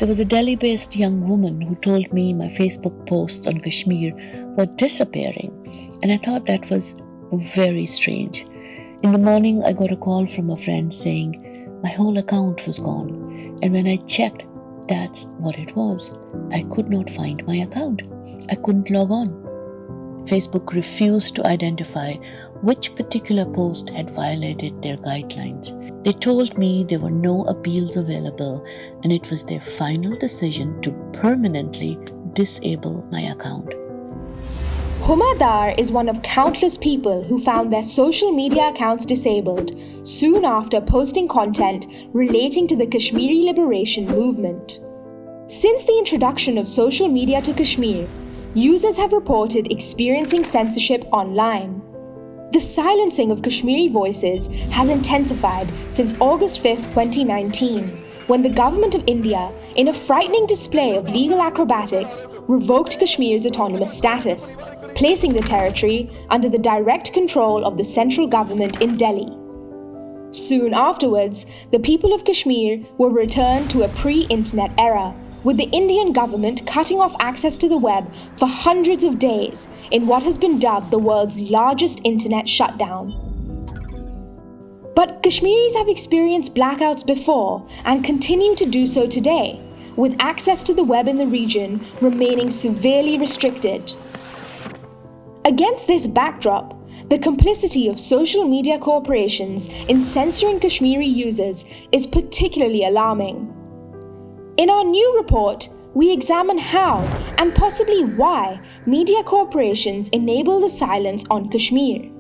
There was a Delhi-based young woman who told me my Facebook posts on Kashmir were disappearing, and I thought that was very strange. In the morning, I got a call from a friend saying my whole account was gone, and when I checked, that's what it was. I could not find my account. I couldn't log on. Facebook refused to identify which particular post had violated their guidelines. They told me there were no appeals available and it was their final decision to permanently disable my account. Huma Dar is one of countless people who found their social media accounts disabled soon after posting content relating to the Kashmiri liberation movement. Since the introduction of social media to Kashmir, users have reported experiencing censorship online. The silencing of Kashmiri voices has intensified since August 5, 2019, when the government of India, in a frightening display of legal acrobatics, revoked Kashmir's autonomous status, placing the territory under the direct control of the central government in Delhi. Soon afterwards, the people of Kashmir were returned to a pre-internet era, with the Indian government cutting off access to the web for hundreds of days in what has been dubbed the world's largest internet shutdown. But Kashmiris have experienced blackouts before and continue to do so today, with access to the web in the region remaining severely restricted. Against this backdrop, the complicity of social media corporations in censoring Kashmiri users is particularly alarming. In our new report, we examine how and possibly why media corporations enable the silence on Kashmir.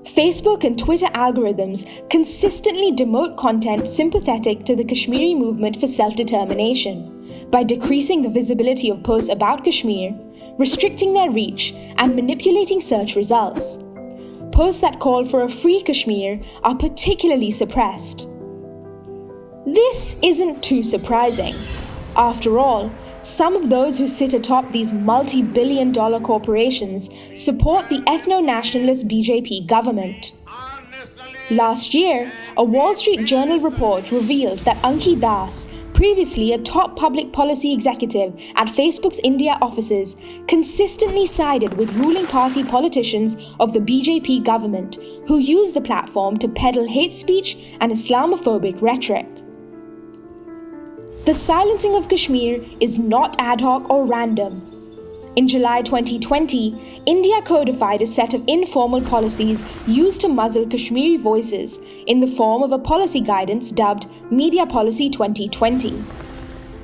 Facebook and Twitter algorithms consistently demote content sympathetic to the Kashmiri movement for self-determination by decreasing the visibility of posts about Kashmir, restricting their reach, and manipulating search results. Posts that call for a free Kashmir are particularly suppressed. This isn't too surprising. After all, some of those who sit atop these multi-billion-dollar corporations support the ethno-nationalist BJP government. Last year, a Wall Street Journal report revealed that Anki Das, previously a top public policy executive at Facebook's India offices, consistently sided with ruling party politicians of the BJP government who use the platform to peddle hate speech and Islamophobic rhetoric. The silencing of Kashmir is not ad hoc or random. In July 2020, India codified a set of informal policies used to muzzle Kashmiri voices in the form of a policy guidance dubbed Media Policy 2020.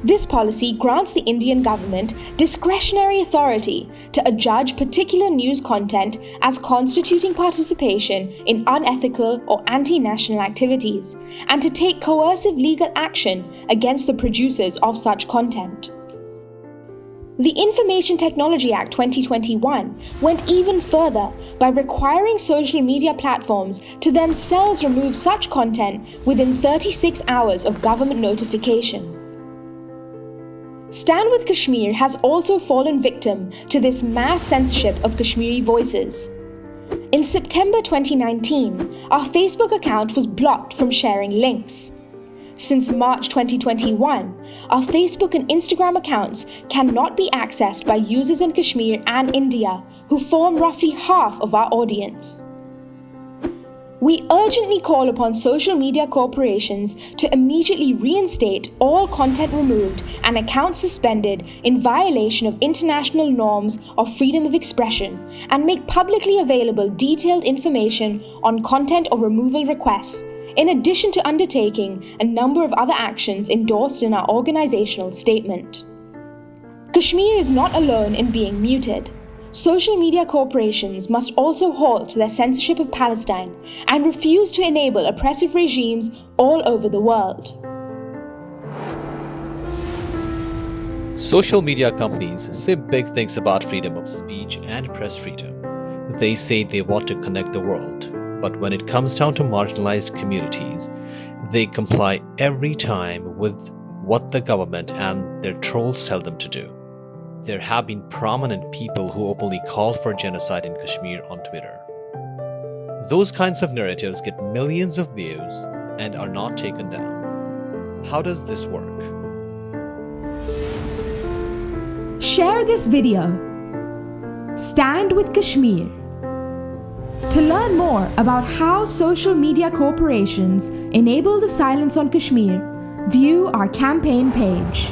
This policy grants the Indian government discretionary authority to adjudge particular news content as constituting participation in unethical or anti-national activities, and to take coercive legal action against the producers of such content. The Information Technology Act 2021 went even further by requiring social media platforms to themselves remove such content within 36 hours of government notification. Stand with Kashmir has also fallen victim to this mass censorship of Kashmiri voices. In September 2019, our Facebook account was blocked from sharing links. Since March 2021, our Facebook and Instagram accounts cannot be accessed by users in Kashmir and India, who form roughly half of our audience. We urgently call upon social media corporations to immediately reinstate all content removed and accounts suspended in violation of international norms of freedom of expression, and make publicly available detailed information on content or removal requests, in addition to undertaking a number of other actions endorsed in our organizational statement. Kashmir is not alone in being muted. Social media corporations must also halt their censorship of Palestine and refuse to enable oppressive regimes all over the world. Social media companies say big things about freedom of speech and press freedom. They say they want to connect the world, but when it comes down to marginalized communities, they comply every time with what the government and their trolls tell them to do. There have been prominent people who openly call for genocide in Kashmir on Twitter. Those kinds of narratives get millions of views and are not taken down. How does this work? Share this video. Stand with Kashmir. To learn more about how social media corporations enable the silence on Kashmir, view our campaign page.